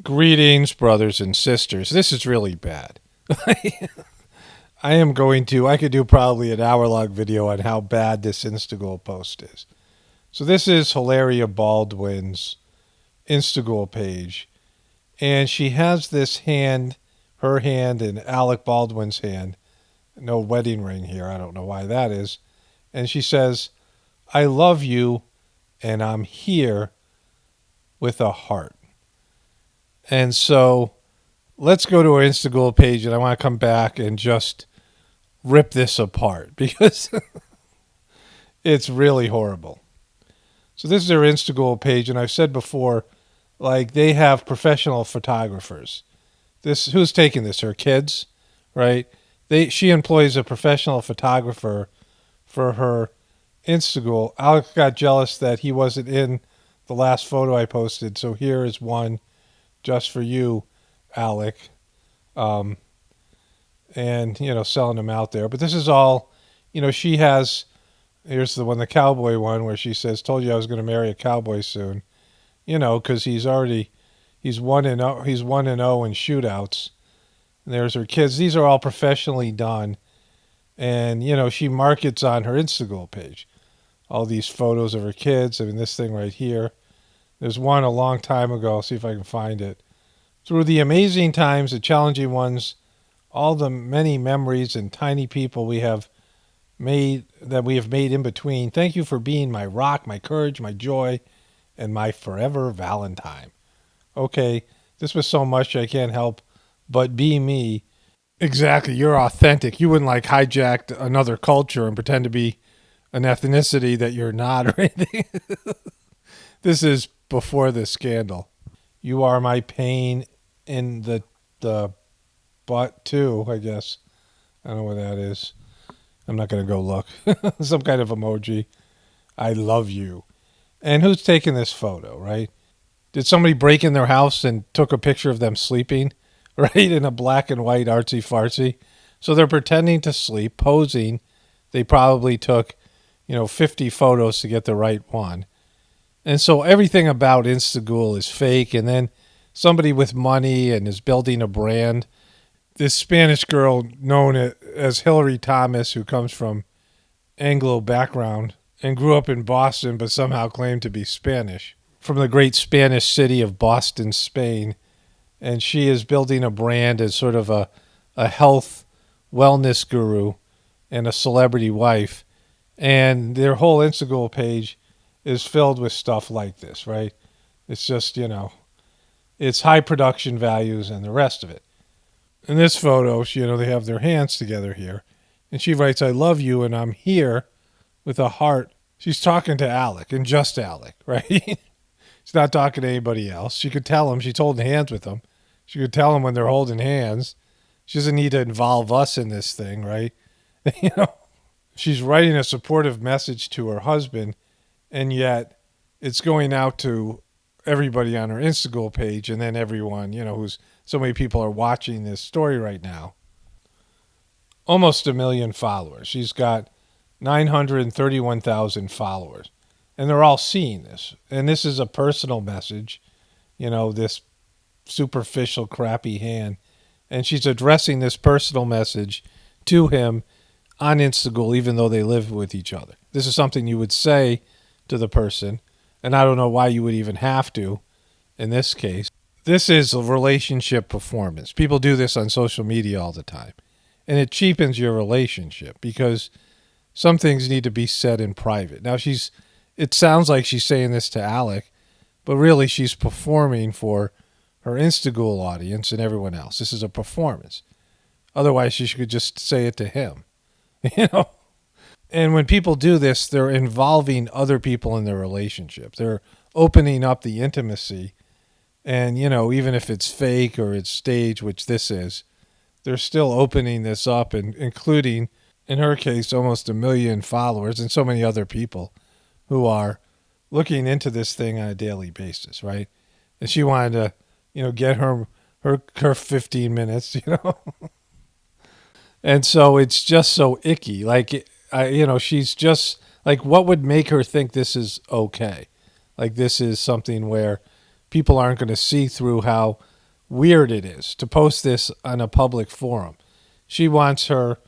Greetings, brothers and sisters. This is really bad. I could do probably an hour-long video on how bad this instaghoul post is. So this is Hilaria Baldwin's instaghoul page. And she has this hand, her hand and Alec Baldwin's hand. No wedding ring here. I don't know why that is. And she says, I love you and I'm here with a heart. And so let's go to our instaghoul page, and I want to come back and just rip this apart because it's really horrible. So this is their instaghoul page, and I've said before, like, they have professional photographers. Who's taking this? Her kids, right? She employs a professional photographer for her instaghoul. Alec got jealous that he wasn't in the last photo I posted, so here is one just for you, Alec. And, selling them out there. But this is all, she has, here's the cowboy one where she says, told you I was going to marry a cowboy soon. Because he's 1-0 in shootouts. And there's her kids. These are all professionally done. And, she markets on her instaghoul page all these photos of her kids. I mean, this thing right here. There's one a long time ago. I'll see if I can find it. Through the amazing times, the challenging ones, all the many memories and tiny people we have made in between. Thank you for being my rock, my courage, my joy, and my forever Valentine. Okay, this was so much I can't help but be me. Exactly, you're authentic. You wouldn't hijack another culture and pretend to be an ethnicity that you're not or anything. This is before the scandal. You are my pain in the butt too, I guess. I don't know what that is. I'm not going to go look. Some kind of emoji. I love you. And who's taking this photo, right? Did somebody break in their house and took a picture of them sleeping, right, in a black and white artsy-fartsy? So they're pretending to sleep, posing. They probably took, 50 photos to get the right one. And so everything about instaghoul is fake. And then somebody with money and is building a brand. This Spanish girl known as Hillary Thomas, who comes from Anglo background and grew up in Boston but somehow claimed to be Spanish, from the great Spanish city of Boston, Spain. And she is building a brand as sort of a health wellness guru and a celebrity wife. And their whole instaghoul page is filled with stuff like this, right? It's just, it's high production values and the rest of it. In this photo, they have their hands together here. And she writes, I love you and I'm here with a heart. She's talking to Alec, and just Alec, right? She's not talking to anybody else. She could tell him she's holding hands with him. She could tell him when they're holding hands. She doesn't need to involve us in this thing, right? She's writing a supportive message to her husband, and yet it's going out to everybody on her instaghoul page, and then everyone, who's so many people are watching this story right now. Almost 1 million followers. She's got 931,000 followers, and they're all seeing this. And this is a personal message, this superficial, crappy hand. And she's addressing this personal message to him on instaghoul, even though they live with each other. This is something you would say to the person, and I don't know why you would even have to in this case. This is a relationship performance. People do this on social media all the time, and it cheapens your relationship because some things need to be said in private. Now, it sounds like she's saying this to Alec, but really she's performing for her instaghoul audience and everyone else. This is a performance. Otherwise, she could just say it to him, And when people do this, they're involving other people in their relationship. They're opening up the intimacy. And, even if it's fake or it's staged, which this is, they're still opening this up and including, in her case, almost 1 million followers and so many other people who are looking into this thing on a daily basis, right? And she wanted to, get her 15 minutes, And so it's just so icky. She's just what would make her think this is okay? This is something where people aren't going to see through how weird it is to post this on a public forum. She wants her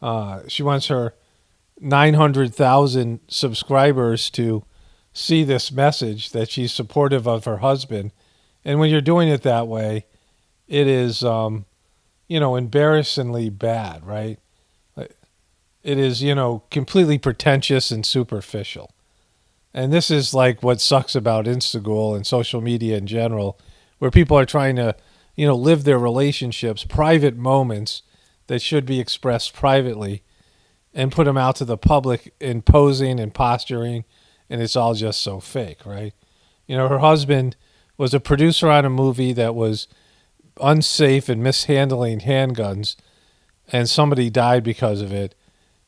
900,000 subscribers to see this message that she's supportive of her husband. And when you're doing it that way, it is, embarrassingly bad, right? It is, completely pretentious and superficial. And this is like what sucks about instaghoul and social media in general, where people are trying to, live their relationships, private moments that should be expressed privately, and put them out to the public in posing and posturing, and it's all just so fake, right? Her husband was a producer on a movie that was unsafe and mishandling handguns, and somebody died because of it.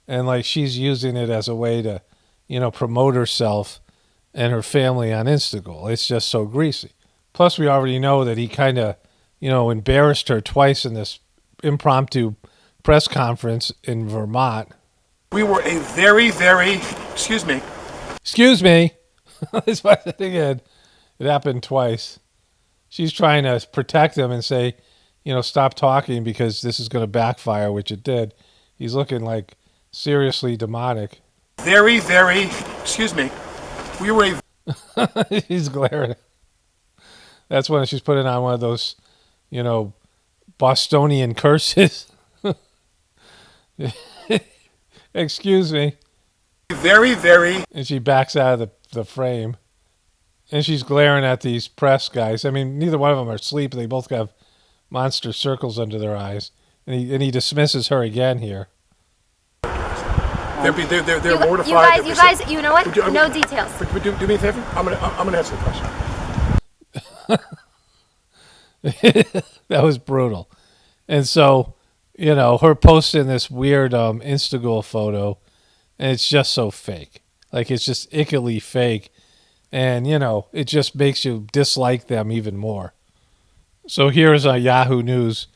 And like she's using it as a way to, promote herself and her family on instaghoul. It's just so greasy. Plus, we already know that he kind of, embarrassed her twice in this impromptu press conference in Vermont. We were a very, very, excuse me. Excuse me. That's what I think it happened twice. She's trying to protect him and say, stop talking because this is going to backfire, which it did. He's looking like seriously demonic. Very, very, excuse me. We were a... He's glaring. That's when she's putting on one of those, Bostonian curses. Excuse me. Very, very... And she backs out of the frame. And she's glaring at these press guys. I mean, neither one of them are asleep. They both have monster circles under their eyes. And he dismisses her again here. They're mortified. You guys, you know what? No details. Do me a favor. I'm gonna answer the question. That was brutal. And so, her posting this weird instaghoul photo, and it's just so fake. Like, it's just ickily fake. And, it just makes you dislike them even more. So here's Yahoo News.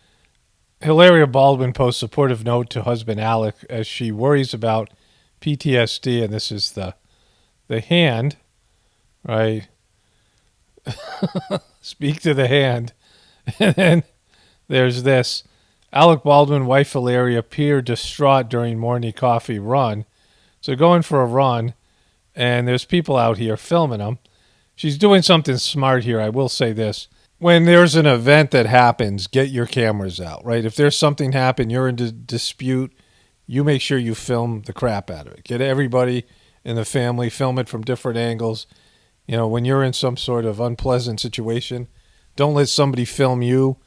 Hilaria Baldwin posts supportive note to husband Alec as she worries about PTSD, and this is the hand, right? Speak to the hand. And then there's this. Alec Baldwin, wife Hilaria, appear distraught during morning coffee run. So going for a run, and there's people out here filming them. She's doing something smart here, I will say this. When there's an event that happens, get your cameras out, right? If there's something happen, you're in dispute, you make sure you film the crap out of it. Get everybody in the family, film it from different angles. When you're in some sort of unpleasant situation, don't let somebody film you,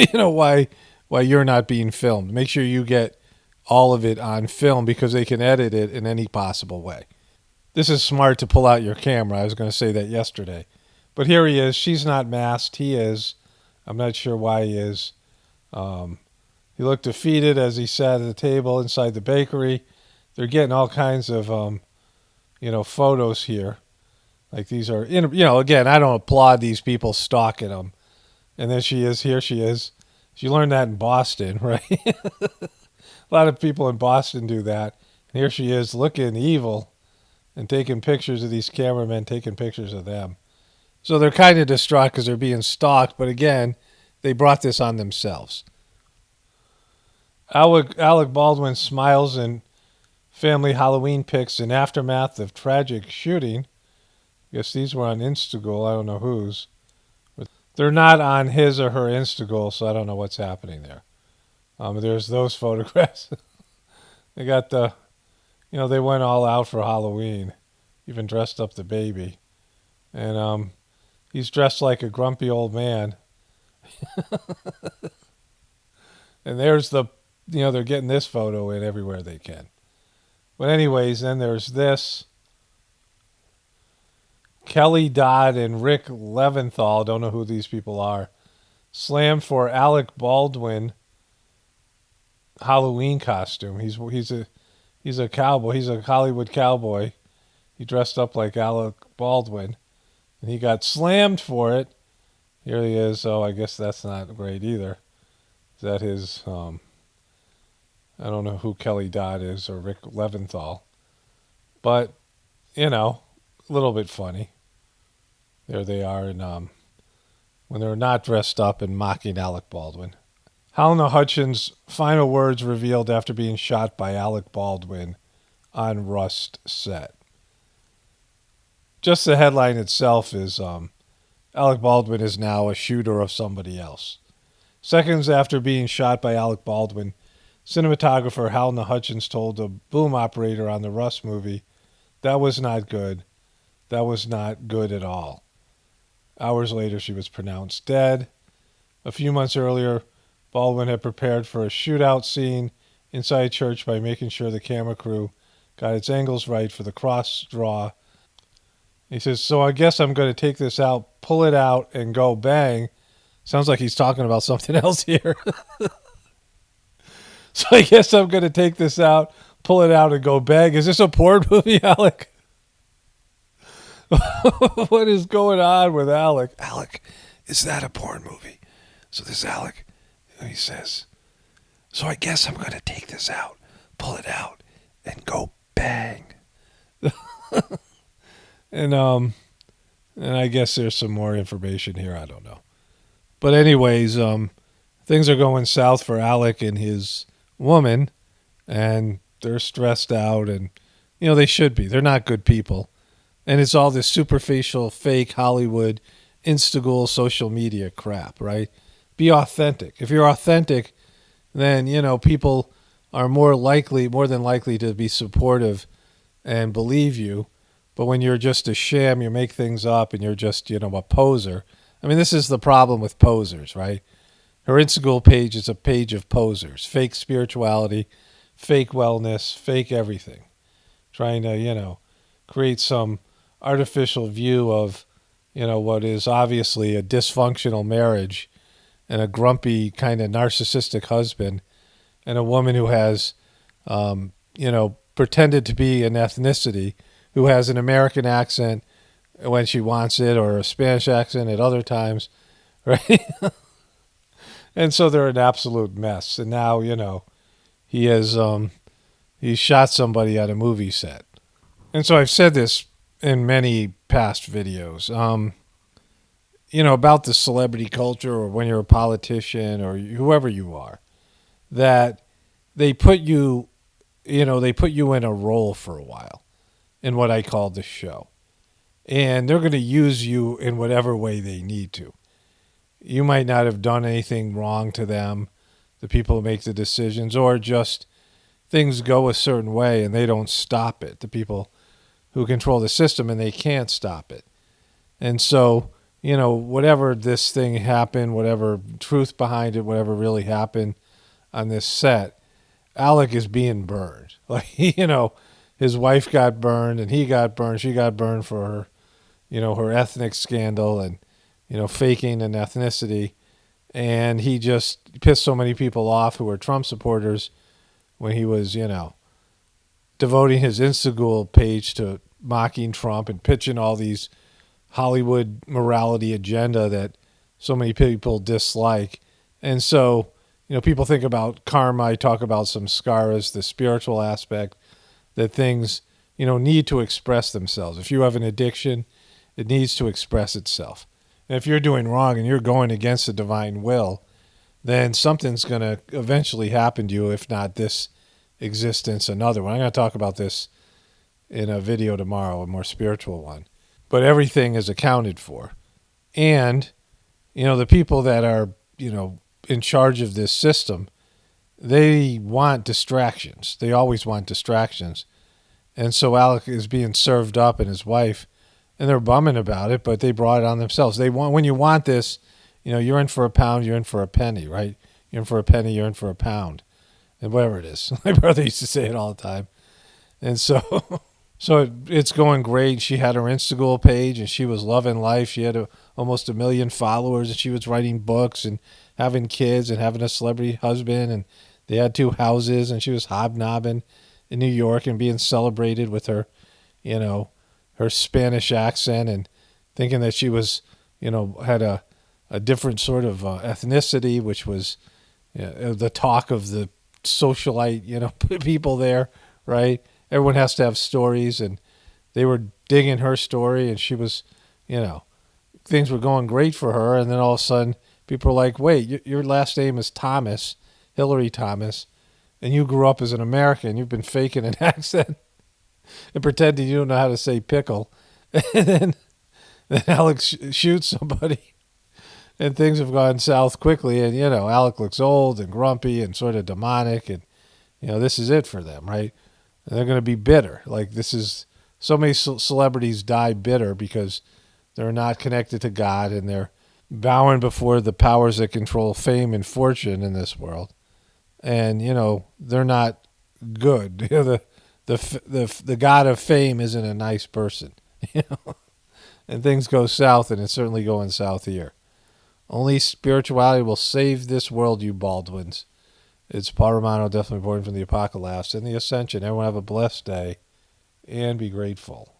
why you're not being filmed. Make sure you get all of it on film because they can edit it in any possible way. This is smart to pull out your camera. I was going to say that yesterday. But here he is. She's not masked. He is. I'm not sure why he is. He looked defeated as he sat at the table inside the bakery. They're getting all kinds of, photos here. Like these are, again, I don't applaud these people stalking them. And then here she is. She learned that in Boston, right? A lot of people in Boston do that. And here she is looking evil and taking pictures of these cameramen, taking pictures of them. So they're kind of distraught because they're being stalked. But again, they brought this on themselves. Alec Baldwin smiles in family Halloween pics in aftermath of tragic shooting. I guess these were on instaghoul. I don't know whose. But they're not on his or her instaghoul, so I don't know what's happening there. There's those photographs. They got they went all out for Halloween. Even dressed up the baby. And he's dressed like a grumpy old man. And there's they're getting this photo in everywhere they can. But anyways, then there's this. Kelly Dodd and Rick Leventhal, don't know who these people are, slammed for Alec Baldwin Halloween costume. He's a cowboy. He's a Hollywood cowboy. He dressed up like Alec Baldwin, and he got slammed for it. Here he is. Oh, I guess that's not great either. Is that his? I don't know who Kelly Dodd is or Rick Leventhal, but a little bit funny. There they are in when they're not dressed up and mocking Alec Baldwin. Helena Hutchins' final words revealed after being shot by Alec Baldwin on Rust set. Just the headline itself is Alec Baldwin is now a shooter of somebody else. Seconds after being shot by Alec Baldwin, cinematographer Helena Hutchins told a boom operator on the Rust movie, "That was not good. That was not good at all." Hours later, she was pronounced dead. A few months earlier, Baldwin had prepared for a shootout scene inside church by making sure the camera crew got its angles right for the cross draw. He says, "So I guess I'm going to take this out, pull it out, and go bang." Sounds like he's talking about something else here. "So I guess I'm going to take this out, pull it out, and go bang." Is this a porn movie, Alec? What is going on with Alec? Alec, is that a porn movie? So this Alec, he says, "So I guess I'm going to take this out, pull it out, and go bang." and I guess there's some more information here. I don't know. But anyways, things are going south for Alec and his woman, and they're stressed out, and they should be. They're not good people. And it's all this superficial, fake Hollywood, instaghoul social media crap, right? Be authentic. If you're authentic, then, people are more than likely to be supportive and believe you. But when you're just a sham, you make things up, and you're just, a poser. I mean, this is the problem with posers, right? Her instaghoul page is a page of posers. Fake spirituality, fake wellness, fake everything. Trying to, create some artificial view of, what is obviously a dysfunctional marriage and a grumpy kind of narcissistic husband and a woman who has, pretended to be an ethnicity, who has an American accent when she wants it or a Spanish accent at other times, right? And so they're an absolute mess. And now, he has, he shot somebody at a movie set. And so I've said this in many past videos, about the celebrity culture, or when you're a politician or whoever you are, that they put you in a role for a while in what I call the show. And they're going to use you in whatever way they need to. You might not have done anything wrong to them, the people who make the decisions, or just things go a certain way and they don't stop it, the people who control the system, and they can't stop it. And so, whatever this thing happened, whatever truth behind it, whatever really happened on this set, Alec is being burned. Like, his wife got burned and he got burned. She got burned for her, her ethnic scandal and, faking an ethnicity. And he just pissed so many people off who were Trump supporters when he was, devoting his instaghoul page to mocking Trump and pitching all these Hollywood morality agenda that so many people dislike. And so, people think about karma. I talk about samskaras, the spiritual aspect, that things, need to express themselves. If you have an addiction, it needs to express itself. And if you're doing wrong and you're going against the divine will, then something's going to eventually happen to you, if not this existence, another one. I'm going to talk about this in a video tomorrow, a more spiritual one. But everything is accounted for. And, the people that are, in charge of this system, they want distractions. They always want distractions. And so Alec is being served up, and his wife, and they're bumming about it, but they brought it on themselves. When you want this, you're in for a pound, you're in for a penny, right? You're in for a penny, you're in for a pound. And whatever it is. My brother used to say it all the time. And so it's going great. She had her instaghoul page, and she was loving life. She had almost 1 million followers, and she was writing books and having kids and having a celebrity husband, and they had 2 houses, and she was hobnobbing in New York and being celebrated with her, her Spanish accent, and thinking that she was, had a different sort of ethnicity, which was the talk of the socialite, people there, right? Everyone has to have stories, and they were digging her story, and she was, things were going great for her, and then all of a sudden people are like, wait, your last name is Thomas, Hillary Thomas, and you grew up as an American. You've been faking an accent and pretending you don't know how to say pickle. And then Alec shoots somebody, and things have gone south quickly. And, Alec looks old and grumpy and sort of demonic, and, this is it for them, right? And they're going to be bitter. Like, this is, so many celebrities die bitter because they're not connected to God, and they're bowing before the powers that control fame and fortune in this world. And, they're not good. The god of fame isn't a nice person, and things go south, and it's certainly going south here. Only spirituality will save this world, you Baldwins. It's Paul Romano, definitely born from the Apocalypse and the Ascension. Everyone have a blessed day and be grateful.